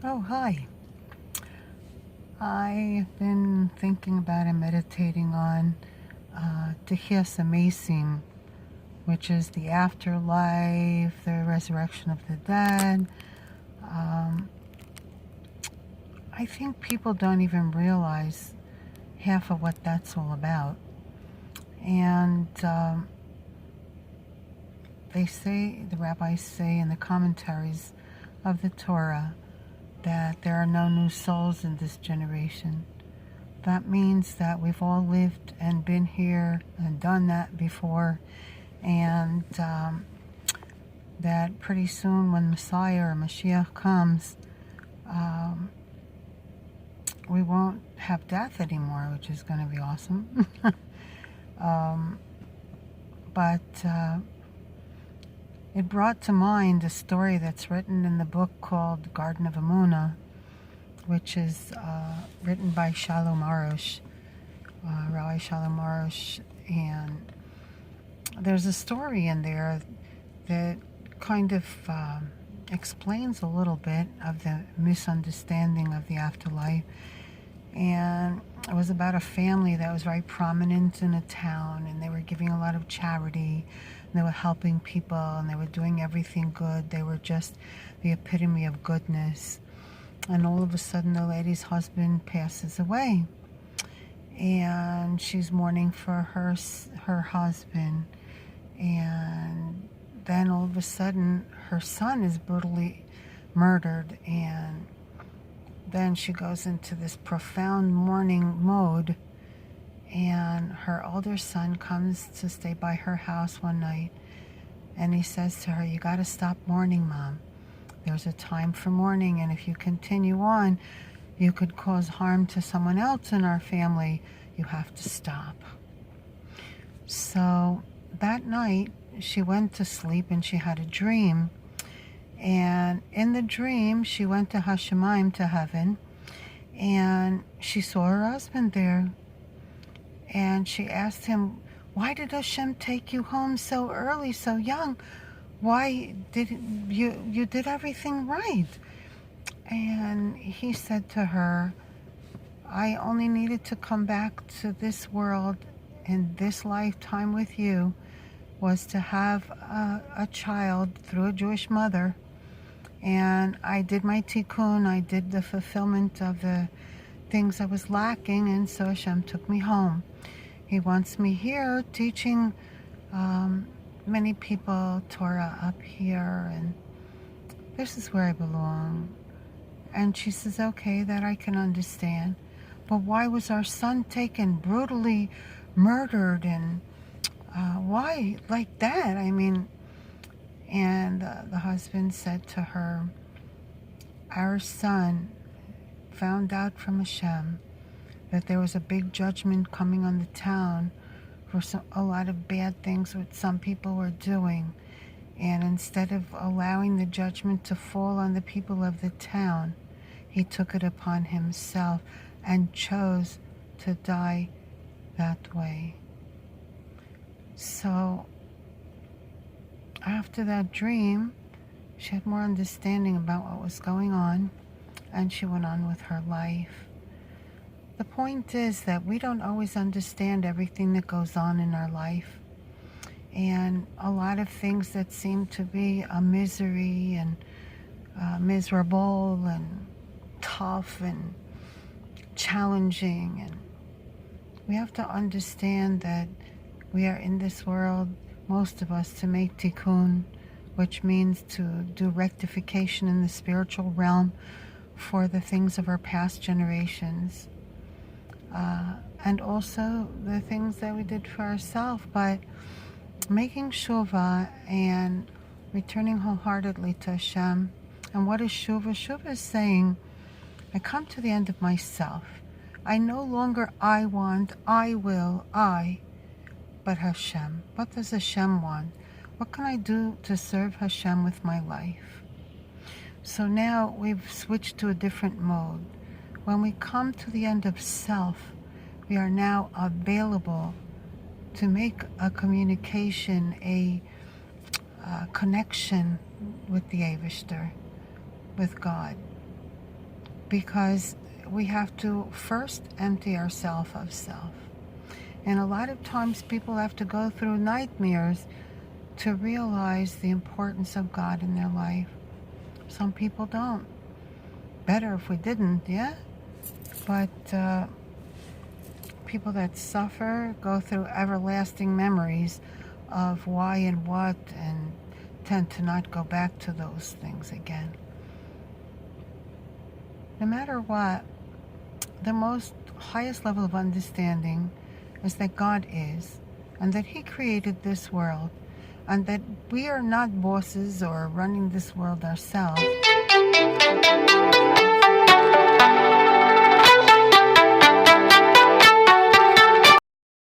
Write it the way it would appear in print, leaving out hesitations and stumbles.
Oh, hi. I've been thinking about and meditating on Tikun, which is the afterlife, the resurrection of the dead. Um, I think people don't even realize half of what that's all about. And the rabbis say in the commentaries of the Torah, that there are no new souls in this generation. That means that we've all lived and been here and done that before, and that pretty soon when Messiah or Mashiach comes, we won't have death anymore, which is going to be awesome. But it brought to mind a story that's written in the book called Garden of Emunah, which is written by Shalom Arush, Rabbi Shalom Arush, and there's a story in there that kind of explains a little bit of the misunderstanding of the afterlife. And it was about a family that was very prominent in a town, and they were giving a lot of charity, and they were helping people, and they were doing everything good. They were just the epitome of goodness. And all of a sudden the lady's husband passes away, and she's mourning for her husband. And then all of a sudden her son is brutally murdered, and then she goes into this profound mourning mode. And her older son comes to stay by her house one night, and he says to her, "You got to stop mourning, Mom. There's a time for mourning, and if you continue on, you could cause harm to someone else in our family. You have to stop." So that night, she went to sleep and she had a dream. And in the dream, she went to Hashemayim, to heaven, and she saw her husband there. And she asked him, "Why did Hashem take you home so early, so young? Why did you did everything right?" And he said to her, "I only needed to come back to this world in this lifetime with you was to have a child through a Jewish mother. And I did my Tikun, I did the fulfillment of the things I was lacking, and so Hashem took me home. He wants me here teaching many people Torah up here, and this is where I belong." And she says, "Okay, that I can understand. But why was our son taken, brutally murdered, and why like that? I mean," and the husband said to her, "Our son found out from Hashem that there was a big judgment coming on the town for a lot of bad things that some people were doing. And instead of allowing the judgment to fall on the people of the town, he took it upon himself and chose to die that way." So after that dream, she had more understanding about what was going on, and she went on with her life. The point is that we don't always understand everything that goes on in our life. And a lot of things that seem to be a misery and miserable and tough and challenging. And we have to understand that we are in this world, most of us, to make Tikun, which means to do rectification in the spiritual realm for the things of our past generations. And also the things that we did for ourselves, but making Shuvah and returning wholeheartedly to Hashem. And what is Shuvah? Shuvah is saying, I come to the end of myself. I no longer I want, I will, but Hashem. What does Hashem want? What can I do to serve Hashem with my life? So now we've switched to a different mode. When we come to the end of self, we are now available to make a communication, a connection with the Avishter, with God. because we have to first empty ourselves of self. And a lot of times people have to go through nightmares to realize the importance of God in their life. Some people don't. Better if we didn't, yeah? But people that suffer go through everlasting memories of why and what, and tend to not go back to those things again. No matter what, the most highest level of understanding is that God is, and that He created this world, and that we are not bosses or running this world ourselves.